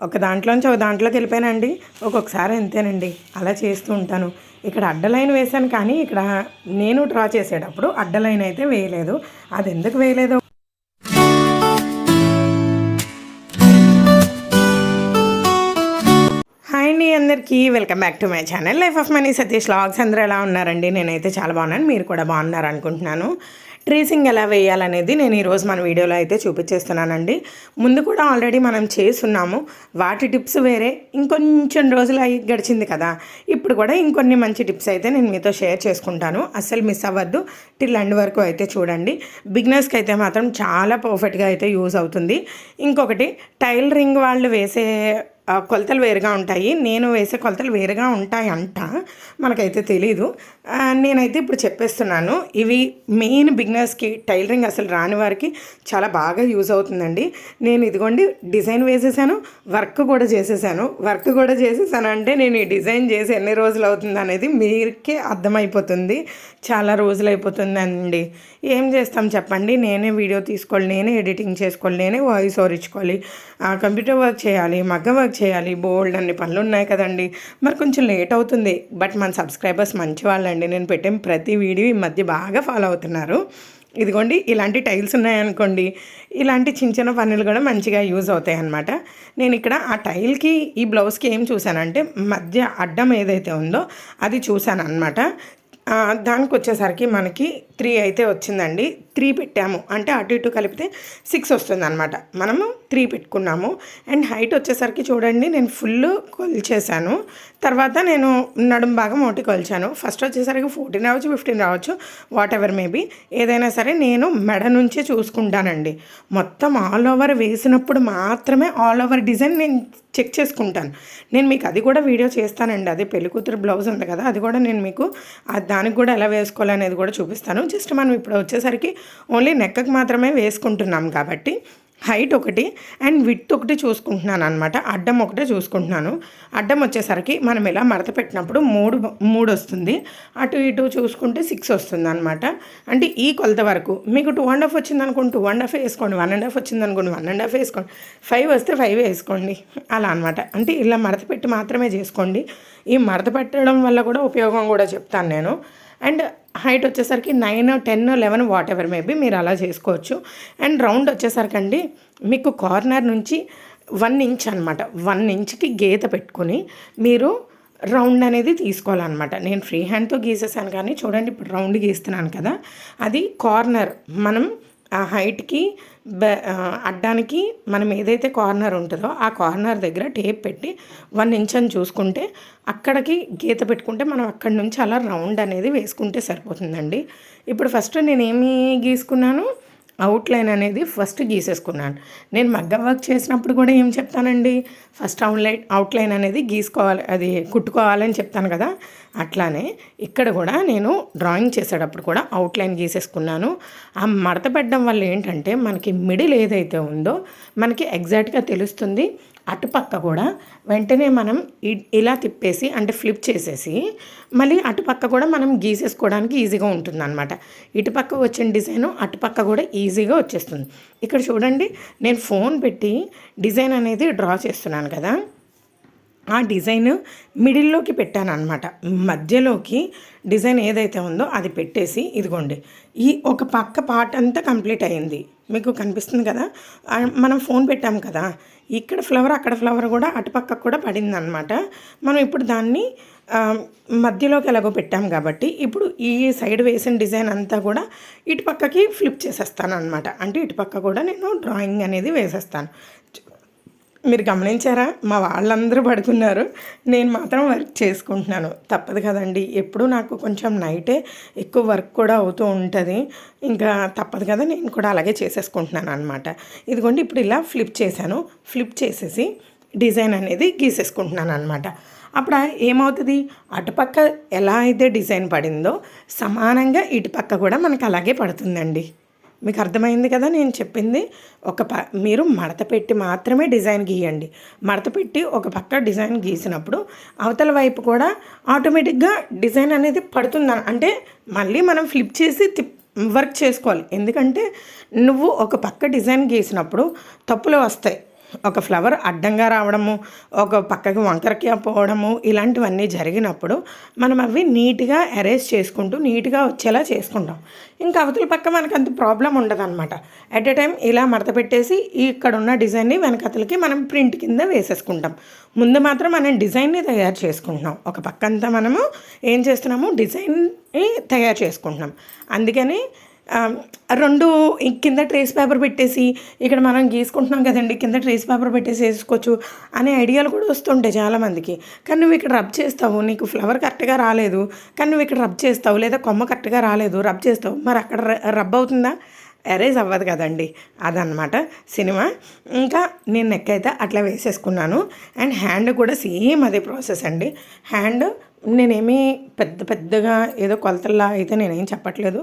ఒక దాంట్లోంచి ఒక దాంట్లోకి వెళ్ళిపోయానండి. ఒక్కొక్కసారి అంతేనండి, అలా చేస్తూ ఉంటాను. ఇక్కడ అడ్డ లైన్ వేశాను, కానీ ఇక్కడ నేను డ్రా చేసేటప్పుడు అడ్డ లైన్ అయితే వేయలేదు. అది ఎందుకు వేయలేదో. హాయ్ అండి, అందరికీ welcome back to my channel life of money Satish vlogs. అందరూ ఎలా ఉన్నారండి? నేనైతే చాలా బాగున్నాను, మీరు కూడా బాగున్నారు అనుకుంటున్నాను. ట్రేసింగ్ ఎలా వేయాలనేది నేను ఈరోజు మన వీడియోలో అయితే చూపించేస్తున్నానండి. ముందు కూడా ఆల్రెడీ మనం చేస్తున్నాము, వాటి టిప్స్ వేరే. ఇంకొంచెం రోజులు అయ్యి గడిచింది కదా, ఇప్పుడు కూడా ఇంకొన్ని మంచి టిప్స్ అయితే నేను మీతో షేర్ చేసుకుంటాను. అస్సలు మిస్ అవ్వద్దు, టిల్ ఎండ్ వరకు అయితే చూడండి. బిగినర్స్కి అయితే మాత్రం చాలా పర్ఫెక్ట్గా అయితే యూజ్ అవుతుంది. ఇంకొకటి, టైలరింగ్ వాళ్ళు వేసే కొలతలు వేరుగా ఉంటాయి, నేను వేసే కొలతలు వేరుగా ఉంటాయి అంట, మనకైతే తెలీదు. నేనైతే ఇప్పుడు చెప్పేస్తున్నాను. ఇవి మెయిన్ బిగినర్స్కి, టైలరింగ్ అసలు రాని వారికి చాలా బాగా యూజ్ అవుతుందండి. నేను ఇదిగోండి డిజైన్ వేసేసాను, వర్క్ కూడా చేసేసాను అంటే నేను ఈ డిజైన్ చేసి ఎన్ని రోజులు అవుతుంది అనేది మీకే అర్థమైపోతుంది. చాలా రోజులు అయిపోతుందండి. ఏం చేస్తాం చెప్పండి? నేనే వీడియో తీసుకోవాలి, నేనే ఎడిటింగ్ చేసుకోవాలి, నేనే వాయిస్ ఓవర్ ఇచ్చుకోవాలి, కంప్యూటర్ వర్క్ చేయాలి, మగ్గం వర్క్ చేయాలి, బోల్డ్ అన్ని పనులు ఉన్నాయి కదండి. మరి కొంచెం లేట్ అవుతుంది. బట్ మన సబ్స్క్రైబర్స్ మంచి వాళ్ళండి, నేను పెట్టే ప్రతి వీడియో ఈ మధ్య బాగా ఫాలో అవుతున్నారు. ఇదిగోండి ఇలాంటి టైల్స్ ఉన్నాయనుకోండి, ఇలాంటి చిన్న చిన్న పనులు కూడా మంచిగా యూజ్ అవుతాయి అన్నమాట. నేను ఇక్కడ ఆ టైల్కి ఈ బ్లౌజ్కి ఏం చూసానంటే, మధ్య అడ్డం ఏదైతే ఉందో అది చూసాను అనమాట. దానికి వచ్చేసరికి మనకి 3 అయితే వచ్చిందండి. 3 పెట్టాము అంటే అటు ఇటు కలిపితే 6 వస్తుంది అనమాట. మనము 3 పెట్టుకున్నాము. అండ్ హైట్ వచ్చేసరికి చూడండి, నేను ఫుల్ కొలిచేసాను. తర్వాత నేను నడుము భాగం ఒకటి కొలిచాను. ఫస్ట్ వచ్చేసరికి 14 రావచ్చు, 15 రావచ్చు, వాట్ ఎవర్ మేబీ. ఏదైనా సరే నేను మెడ నుంచే చూసుకుంటానండి. మొత్తం ఆల్ ఓవర్ వేసినప్పుడు మాత్రమే ఆల్ ఓవర్ డిజైన్ నేను చెక్ చేసుకుంటాను. నేను మీకు అది కూడా వీడియో చేస్తానండి. అది పెళ్ళికూతురు బ్లౌజ్ ఉంది కదా, అది కూడా నేను మీకు దానికి కూడా ఎలా వేసుకోవాలనేది కూడా చూపిస్తాను. జస్ట్ మనం ఇప్పుడు వచ్చేసరికి ఓన్లీ నెక్కకి మాత్రమే వేసుకుంటున్నాం కాబట్టి హైట్ ఒకటి అండ్ విడ్త్ ఒకటి చూసుకుంటున్నాను అనమాట. అడ్డం ఒకటే చూసుకుంటున్నాను. అడ్డం వచ్చేసరికి మనం ఇలా మడత పెట్టినప్పుడు మూడు వస్తుంది, అటు ఇటు చూసుకుంటే 6 వస్తుంది అనమాట. అంటే ఈ కొలత వరకు మీకు 2.5 వచ్చింది అనుకోండి 2.5 వేసుకోండి, 1.5 వచ్చింది అనుకోండి 1.5 వేసుకోండి, 5 వస్తే 5 వేసుకోండి, అలా అనమాట. అంటే ఇలా మడత పెట్టి మాత్రమే చేసుకోండి. ఈ మడత పెట్టడం వల్ల కూడా ఉపయోగం కూడా చెప్తాను నేను. అండ్ హైట్ వచ్చేసరికి 9, 10, 11 వాట్ ఎవర్ మేబీ మీరు అలా చేసుకోవచ్చు. అండ్ రౌండ్ వచ్చేసరికి అండి, మీకు కార్నర్ నుంచి 1 ఇంచ్ అనమాట, 1 ఇంచ్కి గీత పెట్టుకొని మీరు రౌండ్ అనేది తీసుకోవాలన్నమాట. నేను ఫ్రీ హ్యాండ్తో గీసేసాను, కానీ చూడండి ఇప్పుడు రౌండ్ గీస్తున్నాను కదా, అది కార్నర్. మనం ఆ హైట్కి అడ్డానికి మనం ఏదైతే కార్నర్ ఉంటుందో ఆ కార్నర్ దగ్గర టేప్ పెట్టి 1 ఇంచ్ అని చూసుకుంటే అక్కడికి గీత పెట్టుకుంటే మనం అక్కడి నుంచి అలా రౌండ్ అనేది వేసుకుంటే సరిపోతుందండి. ఇప్పుడు ఫస్ట్ నేను ఏమి గీసుకున్నాను, అవుట్లైన్ అనేది ఫస్ట్ గీసేసుకున్నాను. నేను మగ్గం వర్క్ చేసినప్పుడు కూడా ఏం చెప్తానండి, ఫస్ట్ అవుట్లైన్ అనేది గీసుకోవాలి, అది కుట్టుకోవాలని చెప్తాను కదా, అట్లానే ఇక్కడ కూడా నేను డ్రాయింగ్ చేసేటప్పుడు కూడా అవుట్లైన్ గీసేసుకున్నాను. ఆ మడత పెట్టడం వల్ల ఏంటంటే మనకి మిడిల్ ఏదైతే ఉందో మనకి ఎగ్జాక్ట్గా తెలుస్తుంది. అటుపక్క కూడా వెంటనే మనం ఇలా తిప్పేసి అంటే ఫ్లిప్ చేసేసి మళ్ళీ అటుపక్క కూడా మనం గీసేసుకోవడానికి ఈజీగా ఉంటుంది అనమాట. ఇటుపక్క వచ్చిన డిజైను అటుపక్క కూడా ఈజీగా వచ్చేస్తుంది. ఇక్కడ చూడండి, నేను ఫోన్ పెట్టి డిజైన్ అనేది డ్రా చేస్తున్నాను కదా, ఆ డిజైన్ మిడిల్లోకి పెట్టాను అనమాట. మధ్యలోకి డిజైన్ ఏదైతే ఉందో అది పెట్టేసి ఇదిగోండి ఈ ఒక పక్క పార్ట్ అంతా కంప్లీట్ అయ్యింది. మీకు కనిపిస్తుంది కదా, మనం ఫోన్ పెట్టాం కదా, ఇక్కడ ఫ్లవర్ అక్కడ ఫ్లవర్ కూడా అటుపక్క కూడా పడింది అనమాట. మనం ఇప్పుడు దాన్ని మధ్యలోకి ఎలాగో పెట్టాం కాబట్టి ఇప్పుడు ఈ సైడ్ వేసిన డిజైన్ అంతా కూడా ఇటుపక్కకి ఫ్లిప్ చేసేస్తాను అనమాట. అంటే ఇటుపక్క కూడా నేను డ్రాయింగ్ అనేది వేసేస్తాను. మీరు గమనించారా, మా వాళ్ళందరూ పడుకున్నారు, నేను మాత్రం వర్క్ చేసుకుంటున్నాను. తప్పదు కదండి, ఎప్పుడు నాకు కొంచెం నైటే ఎక్కువ వర్క్ కూడా అవుతూ ఉంటుంది, ఇంకా తప్పదు కదా, నేను కూడా అలాగే చేసేసుకుంటున్నాను అనమాట. ఇదిగోండి ఇప్పుడు ఇలా ఫ్లిప్ చేశాను, ఫ్లిప్ చేసేసి డిజైన్ అనేది గీసేసుకుంటున్నాను అనమాట. అప్పుడు ఏమవుతుంది, అటుపక్క ఎలా అయితే డిజైన్ పడిందో సమానంగా ఇటుపక్క కూడా మనకు అలాగే పడుతుందండి. మీకు అర్థమైంది కదా నేను చెప్పింది. మీరు మడత పెట్టి మాత్రమే డిజైన్ గీయండి. మడత పెట్టి ఒక పక్క డిజైన్ గీసినప్పుడు అవతల వైపు కూడా ఆటోమేటిక్గా డిజైన్ అనేది పడుతుంది. అంటే మళ్ళీ మనం ఫ్లిప్ చేసి వర్క్ చేసుకోవాలి. ఎందుకంటే నువ్వు ఒక పక్క డిజైన్ గీసినప్పుడు తప్పులు వస్తాయి, ఒక ఫ్లవర్ అడ్డంగా రావడము, ఒక పక్కకి వంకరకి పోవడము ఇలాంటివన్నీ జరిగినప్పుడు మనం అవి నీట్గా అరేంజ్ చేసుకుంటూ నీట్గా వచ్చేలా చేసుకుంటాం. ఇంకా అవతల పక్క మనకు అంత ప్రాబ్లం ఉండదన్నమాట. ఎట్ ఎ టైం ఇలా మడత పెట్టేసి ఇక్కడ ఉన్న డిజైన్ని వెనకతలకి మనం ప్రింట్ కింద వేసేసుకుంటాం. ముందు మాత్రం మనం డిజైన్ని తయారు చేసుకుంటున్నాం. ఒక పక్క అంతా మనము ఏం చేస్తున్నాము, డిజైన్ని తయారు చేసుకుంటున్నాం. అందుకని 2 కింద ట్రేస్ పేపర్ పెట్టేసి ఇక్కడ మనం గీసుకుంటున్నాం కదండి, కింద ట్రేస్ పేపర్ పెట్టేసి వేసుకోవచ్చు అనే ఐడియాలు కూడా వస్తుంటాయి చాలామందికి. కానీ నువ్వు ఇక్కడ రబ్ చేస్తావు, నీకు ఫ్లవర్ కరెక్ట్గా రాలేదు, కానీ నువ్వు ఇక్కడ రబ్ చేస్తావు, లేదా కొమ్మ కరెక్ట్గా రాలేదు, రబ్ చేస్తావు, మరి అక్కడ రబ్ అవుతుందా? ఎరేజ్ అవ్వదు కదండి. అదనమాట సినిమా. ఇంకా నేను నెక్ అయితే అట్లా వేసేసుకున్నాను. అండ్ హ్యాండ్ కూడా సేమ్ అదే ప్రాసెస్ అండి. హ్యాండ్ నేనేమీ పెద్దగా ఏదో కొలతల్లా అయితే నేనేం చెప్పట్లేదు.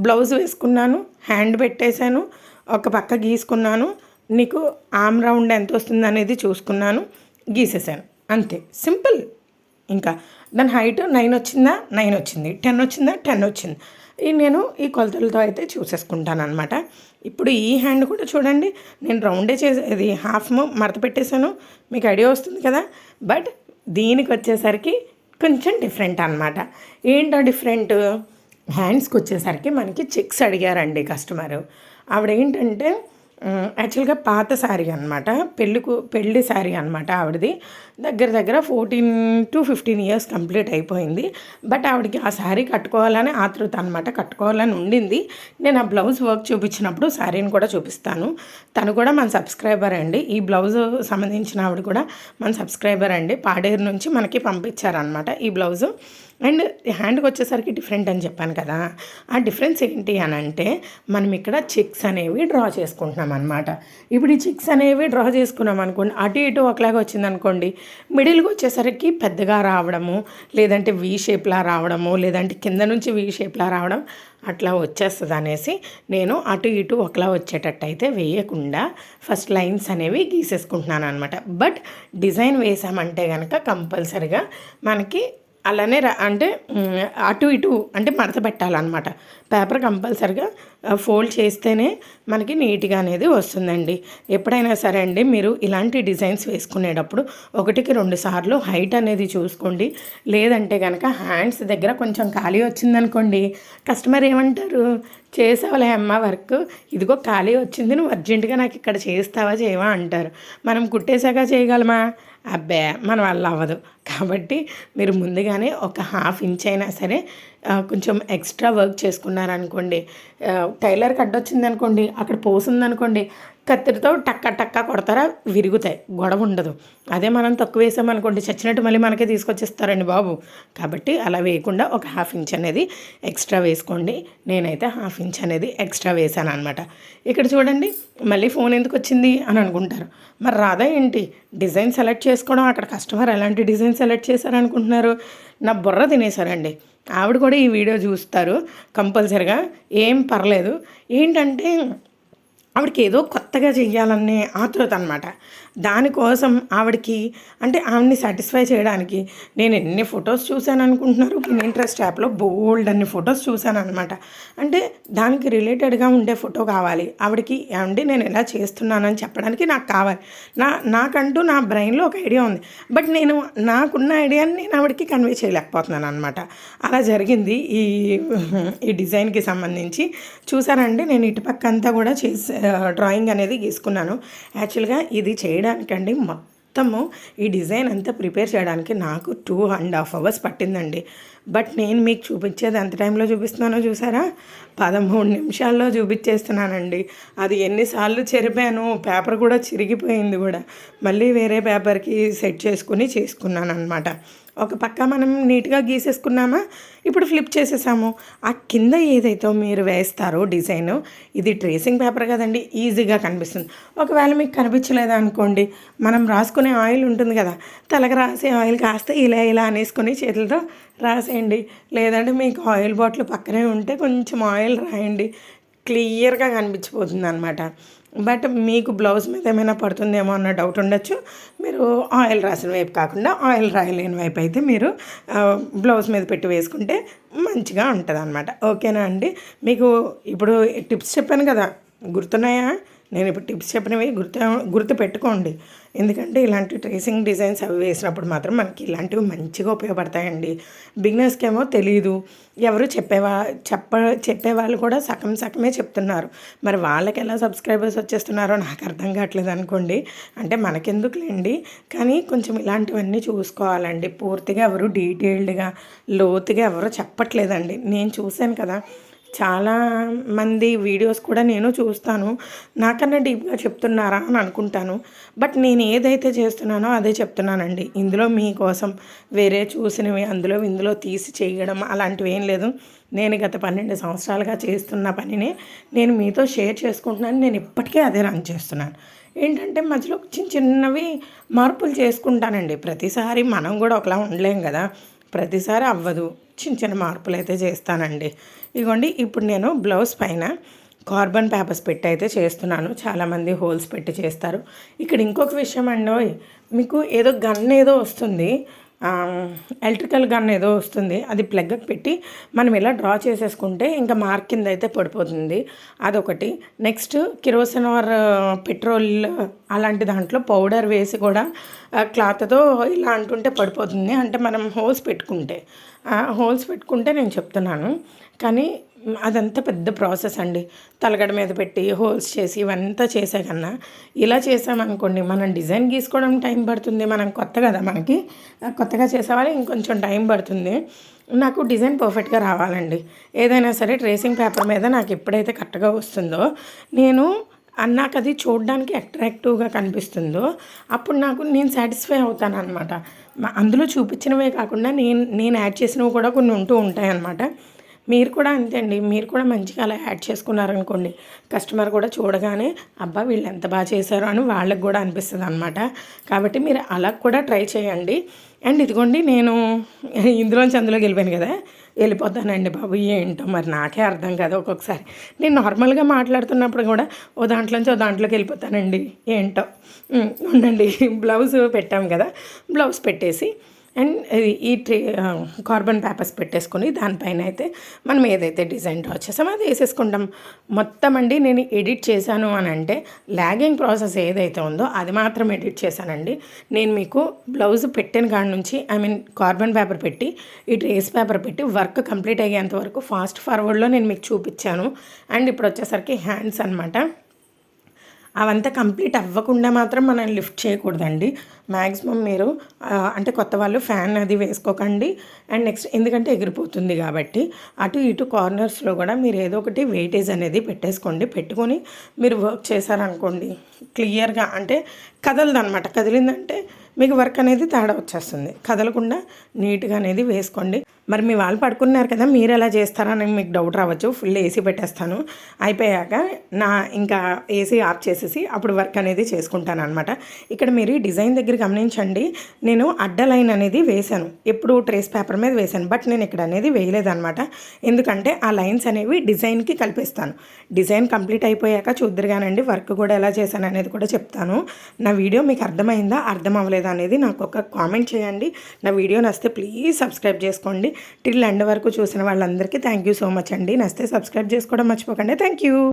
బ్లౌజ్ వేసుకున్నాను, హ్యాండ్ పెట్టేశాను, ఒక పక్క గీసుకున్నాను, నీకు ఆమ్ రౌండ్ ఎంత వస్తుంది అనేది చూసుకున్నాను, గీసేసాను, అంతే, సింపుల్. ఇంకా దాని హైట్ 9 వచ్చిందా, 9 వచ్చింది, 10 వచ్చిందా, 10 వచ్చింది. నేను ఈ కొలతలతో అయితే చూసేసుకుంటాను అనమాట. ఇప్పుడు ఈ హ్యాండ్ కూడా చూడండి, నేను రౌండే ఇది హాఫ్ మడత పెట్టేశాను, మీకు ఐడియా వస్తుంది కదా. బట్ దీనికి వచ్చేసరికి కొంచెం డిఫరెంట్ అనమాట. ఏంటో డిఫరెంట్, హ్యాండ్స్కి వచ్చేసరికి మనకి చెక్స్ అడిగారండి కస్టమరు. ఆవిడ ఏంటంటే యాక్చువల్గా పాత శారీ అనమాట, పెళ్ళి శారీ అనమాట ఆవిడది. దగ్గర 14 to 15 years కంప్లీట్ అయిపోయింది. బట్ ఆవిడకి ఆ శారీ కట్టుకోవాలని ఆతృత అనమాట, కట్టుకోవాలని ఉండింది. నేను ఆ బ్లౌజ్ వర్క్ చూపించినప్పుడు శారీని కూడా చూపిస్తాను. తను కూడా మన సబ్స్క్రైబర్ అండి, ఈ బ్లౌజ్ సంబంధించిన ఆవిడ కూడా మన సబ్స్క్రైబర్ అండి. పాడేరు నుంచి మనకి పంపించారనమాట ఈ బ్లౌజు. అండ్ హ్యాండ్కి వచ్చేసరికి డిఫరెంట్ అని చెప్పాను కదా, ఆ డిఫరెన్స్ ఏంటి అని అంటే మనం ఇక్కడ చెక్స్ అనేవి డ్రా చేసుకుంటున్నాం అనమాట. ఇప్పుడు ఈ చెక్స్ అనేవి డ్రా చేసుకున్నాం అనుకోండి, అటు ఇటు ఒకలాగా వచ్చిందనుకోండి, మిడిల్కి వచ్చేసరికి పెద్దగా రావడము, లేదంటే వీ షేప్లా రావడము, లేదంటే కింద నుంచి వీ షేప్లా రావడం అట్లా వచ్చేస్తుంది అనేసి నేను అటు ఇటు ఒకలా వచ్చేటట్టు అయితే వేయకుండా ఫస్ట్ లైన్స్ అనేవి గీసేసుకుంటున్నాను అనమాట. బట్ డిజైన్ వేసామంటే కనుక కంపల్సరిగా మనకి అలానే అంటే అటు ఇటు అంటే మడత పెట్టాలన్నమాట. పేపర్ కంపల్సరిగా ఫోల్డ్ చేస్తేనే మనకి నీట్గా అనేది వస్తుందండి. ఎప్పుడైనా సరే అండి మీరు ఇలాంటి డిజైన్స్ వేసుకునేటప్పుడు 1కి 2 సార్లు హైట్ అనేది చూసుకోండి. లేదంటే కనుక హ్యాండ్స్ దగ్గర కొంచెం ఖాళీ వచ్చిందనుకోండి, కస్టమర్ ఏమంటారు, చేసావులే అమ్మ వర్క్, ఇదిగో ఖాళీ వచ్చింది, నువ్వు అర్జెంటుగా నాకు ఇక్కడ చేస్తావా చేయవా అంటారు. మనం కుట్టేశాక చేయగలమా? అబ్బే మన వల్ల అవ్వదు. కాబట్టి మీరు ముందుగానే ఒక 1/2 ఇంచ్ అయినా సరే కొంచెం ఎక్స్ట్రా వర్క్ చేసుకున్నారనుకోండి, టైలర్కి అడ్డొచ్చిందనుకోండి, అక్కడ పోసిందనుకోండి, కత్తిరితో టక్క కొడతారా, విరుగుతాయి, గొడవ ఉండదు. అదే మనం తక్కువ వేసామనుకోండి, చచ్చినట్టు మళ్ళీ మనకే తీసుకొచ్చేస్తారండి బాబు. కాబట్టి అలా వేయకుండా ఒక 1/2 ఇంచ్ అనేది ఎక్స్ట్రా వేసుకోండి. నేనైతే 1/2 ఇంచ్ అనేది ఎక్స్ట్రా వేసాను అనమాట. ఇక్కడ చూడండి, మళ్ళీ ఫోన్ ఎందుకు వచ్చింది అని అనుకుంటారు. మరి రాదా ఏంటి, డిజైన్ సెలెక్ట్ చేసుకోవడం, అక్కడ కస్టమర్ ఎలాంటి డిజైన్ సెలెక్ట్ చేశారనుకుంటున్నారు, నా బుర్ర తినేశారండి. ఆవిడ కూడా ఈ వీడియో చూస్తారు కంపల్సరిగా, ఏం పర్లేదు. ఏంటంటే ఆవిడకి ఏదో కొత్తగా చెయ్యాలనే ఆతృత అనమాట. దానికోసం ఆవిడకి అంటే ఆవిడని సాటిస్ఫై చేయడానికి నేను ఎన్ని ఫొటోస్ చూశాను అనుకుంటున్నారు, పిన్ట్రెస్ట్ యాప్లో బోల్డ్ అన్ని ఫొటోస్ చూశాను అనమాట. అంటే దానికి రిలేటెడ్గా ఉండే ఫోటో కావాలి ఆవిడకి. ఏమంటే నేను ఎలా చేస్తున్నానని చెప్పడానికి నాకు కావాలి. నాకంటూ నా బ్రెయిన్లో ఒక ఐడియా ఉంది, బట్ నేను నాకున్న ఐడియాని నేను ఆవిడకి కన్వే చేయలేకపోతున్నాను అనమాట. అలా జరిగింది ఈ డిజైన్కి సంబంధించి. చూసారండి, నేను ఇటుపక్క అంతా కూడా డ్రాయింగ్ అనేది గీసుకున్నాను. యాక్చువల్గా ఇది చేయడానికండి మొత్తము ఈ డిజైన్ అంతా ప్రిపేర్ చేయడానికి నాకు 2.5 hours పట్టిందండి. బట్ నేను మీకు చూపించేది ఎంత టైంలో చూపిస్తున్నానో చూసారా, 13 నిమిషాల్లో చూపించేస్తున్నానండి. అది ఎన్నిసార్లు చెరిపాను, పేపర్ కూడా చిరిగిపోయింది కూడా, మళ్ళీ వేరే పేపర్కి సెట్ చేసుకున్నాను అనమాట. ఒక పక్క మనం నీట్గా గీసేసుకున్నామా, ఇప్పుడు ఫ్లిప్ చేసేసాము. ఆ కింద ఏదైతే మీరు వేస్తారో డిజైను, ఇది ట్రేసింగ్ పేపర్ కదండి, ఈజీగా కనిపిస్తుంది. ఒకవేళ మీకు కనిపించలేదా అనుకోండి, మనం రాసుకునే ఆయిల్ ఉంటుంది కదా, తలకు రాసే ఆయిల్ కాస్త ఇలా అనేసుకొని చేతులతో రాసేయండి. లేదంటే మీకు ఆయిల్ బాటిల్ పక్కనే ఉంటే కొంచెం ఆయిల్ రాయండి, క్లియర్గా కనిపించిపోతుంది అనమాట. బట్ మీకు బ్లౌజ్ మీద ఏమైనా పడుతుందేమో అన్న డౌట్ ఉండొచ్చు. మీరు ఆయిల్ రాసిన వైపు కాకుండా ఆయిల్ రాయలేని వైపు అయితే మీరు బ్లౌజ్ మీద పెట్టి వేసుకుంటే మంచిగా ఉంటుంది అనమాట. ఓకేనా అండి, మీకు ఇప్పుడు టిప్స్ చెప్పాను కదా, గుర్తున్నాయా? నేను ఇప్పుడు టిప్స్ చెప్పినవి గుర్తు పెట్టుకోండి. ఎందుకంటే ఇలాంటి ట్రేసింగ్ డిజైన్స్ అవి వేసినప్పుడు మాత్రం మనకి ఇలాంటివి మంచిగా ఉపయోగపడతాయండి. బిగినర్స్కి ఏమో తెలీదు, ఎవరు చెప్పేవాళ్ళు కూడా సగమే చెప్తున్నారు. మరి వాళ్ళకి ఎలా సబ్స్క్రైబర్స్ వచ్చేస్తున్నారో నాకు అర్థం కావట్లేదు అనుకోండి. అంటే మనకెందుకులేండి, కానీ కొంచెం ఇలాంటివన్నీ చూసుకోవాలండి. పూర్తిగా ఎవరు డీటెయిల్డ్గా లోతుగా ఎవరు చెప్పట్లేదండి. నేను చూశాను కదా, చాలా మంది వీడియోస్ కూడా నేను చూస్తాను, నాకన్నా డీప్గా చెప్తున్నారా అని అనుకుంటాను. బట్ నేను ఏదైతే చేస్తున్నానో అదే చెప్తున్నానండి. ఇందులో మీకోసం వేరే చూసినవి ఇందులో తీసి చేయడం అలాంటివి ఏం లేదు. నేను గత 12 సంవత్సరాలుగా చేస్తున్న పనిని నేను మీతో షేర్ చేసుకుంటున్నాను. నేను ఇప్పటికే అదే రన్ చేస్తున్నాను. ఏంటంటే మధ్యలో చిన్నవి మార్పులు చేసుకుంటానండి. ప్రతిసారి మనం కూడా ఒకలా ఉండలేం కదా, ప్రతిసారి అవ్వదు. చిన్న మార్పులు అయితే చేస్తానండి. ఇదిగోండి, ఇప్పుడు నేను బ్లౌజ్ పైన కార్బన్ పేపర్స్ పెట్టి అయితే చేస్తున్నాను. చాలామంది హోల్స్ పెట్టి చేస్తారు. ఇక్కడ ఇంకొక విషయం అండి, మీకు ఏదో గన్ ఏదో వస్తుంది, ఎలక్ట్రికల్ గన్ ఏదో వస్తుంది, అది ప్లగ్ పెట్టి మనం ఇలా డ్రా చేసేసుకుంటే ఇంకా మార్క్ కింద అయితే పడిపోతుంది. అదొకటి. నెక్స్ట్ కిరోసిన్ ఆర్ పెట్రోల్ అలాంటి దాంట్లో పౌడర్ వేసి కూడా క్లాత్తో ఇలా అంటుంటే పడిపోతుంది. అంటే మనం హోల్స్ పెట్టుకుంటే నేను చెప్తున్నాను. కానీ అదంతా పెద్ద ప్రాసెస్ అండి. తలగడ మీద పెట్టి హోల్స్ చేసి ఇవంతా చేసే కన్నా ఇలా చేసామనుకోండి, మనం డిజైన్ గీసుకోవడం టైం పడుతుంది. మనం కొత్తగా చేసేవాళ్ళు ఇంకొంచెం టైం పడుతుంది. నాకు డిజైన్ పర్ఫెక్ట్గా రావాలండి. ఏదైనా సరే ట్రేసింగ్ పేపర్ మీద నాకు ఎప్పుడైతే కరెక్ట్గా వస్తుందో, నాకు అది చూడడానికి అట్రాక్టివ్గా కనిపిస్తుందో అప్పుడు నేను సాటిస్ఫై అవుతాను అనమాట. అందులో చూపించినవే కాకుండా నేను యాడ్ చేసినవి కూడా కొన్ని ఉంటూ ఉంటాయన్నమాట. మీరు కూడా అంతే అండి. మీరు కూడా మంచిగా అలా యాడ్ చేసుకున్నారనుకోండి, కస్టమర్ కూడా చూడగానే అబ్బా వీళ్ళు ఎంత బాగా చేశారో అని వాళ్ళకి కూడా అనిపిస్తుంది అనమాట. కాబట్టి మీరు అలా కూడా ట్రై చేయండి. అండ్ ఇదిగోండి, నేను ఇందులోంచి అందులోకి వెళ్ళిపోయాను కదా, వెళ్ళిపోతానండి బాబు. ఏంటో మరి నాకే అర్థం కాదు ఒక్కొక్కసారి. నేను నార్మల్గా మాట్లాడుతున్నప్పుడు కూడా ఓ దాంట్లోకి వెళ్ళిపోతానండి. ఏంటో ఉండండి. బ్లౌజ్ పెట్టాం కదా, బ్లౌజ్ పెట్టేసి అండ్ ఈ కార్బన్ పేపర్స్ పెట్టేసుకొని దానిపైన అయితే మనం ఏదైతే డిజైన్ డ్రా చేసామో అది వేసేసుకుంటాం. మొత్తం అండి నేను ఎడిట్ చేశాను అని అంటే లాగింగ్ ప్రాసెస్ ఏదైతే ఉందో అది మాత్రం ఎడిట్ చేశానండి. నేను మీకు బ్లౌజ్ పెట్టిన కాడ నుంచి కార్బన్ పేపర్ పెట్టి ఈ ట్రేస్ పేపర్ పెట్టి వర్క్ కంప్లీట్ అయ్యేంత వరకు ఫాస్ట్ ఫార్వర్డ్లో నేను మీకు చూపించాను. అండ్ ఇప్పుడు వచ్చేసరికి హ్యాండ్స్ అనమాట. అవంతా కంప్లీట్ అవ్వకుండా మాత్రం మనం లిఫ్ట్ చేయకూడదండి. మ్యాక్సిమం మీరు అంటే కొత్త వాళ్ళు ఫ్యాన్ అది వేసుకోకండి. అండ్ నెక్స్ట్ ఎందుకంటే ఎగిరిపోతుంది కాబట్టి అటు ఇటు కార్నర్స్లో కూడా మీరు ఏదో ఒకటి వెయిటేజ్ అనేది పెట్టేసుకోండి. పెట్టుకొని మీరు వర్క్ చేశారనుకోండి, క్లియర్గా అంటే కదలదనమాట. కదిలిందంటే మీకు వర్క్ అనేది తేడా వచ్చేస్తుంది. కదలకుండా నీట్గా అనేది వేసుకోండి. మరి మీ వాళ్ళు పడుకున్నారు కదా, మీరు ఎలా చేస్తారని మీకు డౌట్ రావచ్చు. ఫుల్ ఏసీ పెట్టేస్తాను. అయిపోయాక ఇంకా ఏసీ ఆఫ్ చేసేసి అప్పుడు వర్క్ అనేది చేసుకుంటాను అనమాట. ఇక్కడ మీరు డిజైన్ దగ్గర గమనించండి, నేను అడ్డ లైన్ అనేది వేశాను. ఎప్పుడు ట్రేస్ పేపర్ మీద వేశాను, బట్ నేను ఇక్కడ అనేది వేయలేదన్నమాట. ఎందుకంటే ఆ లైన్స్ అనేవి డిజైన్కి కలిపేస్తాను. డిజైన్ కంప్లీట్ అయిపోయాక చూద్దరుగానండి వర్క్ కూడా ఎలా చేశాను అనేది కూడా చెప్తాను. నా వీడియో మీకు అర్థమైందా, అర్థం అవ్వలేదా అనేది నాకు ఒక కామెంట్ చేయండి. నా వీడియో నచ్చితే ప్లీజ్ సబ్స్క్రైబ్ చేసుకోండి. టిల్ ఎండ్ వరకు చూసిన వాళ్ళందరికీ థ్యాంక్ యూ సో మచ్ అండి. నచ్చితే సబ్స్క్రైబ్ చేసుకోవడం మర్చిపోకండి. Thank you.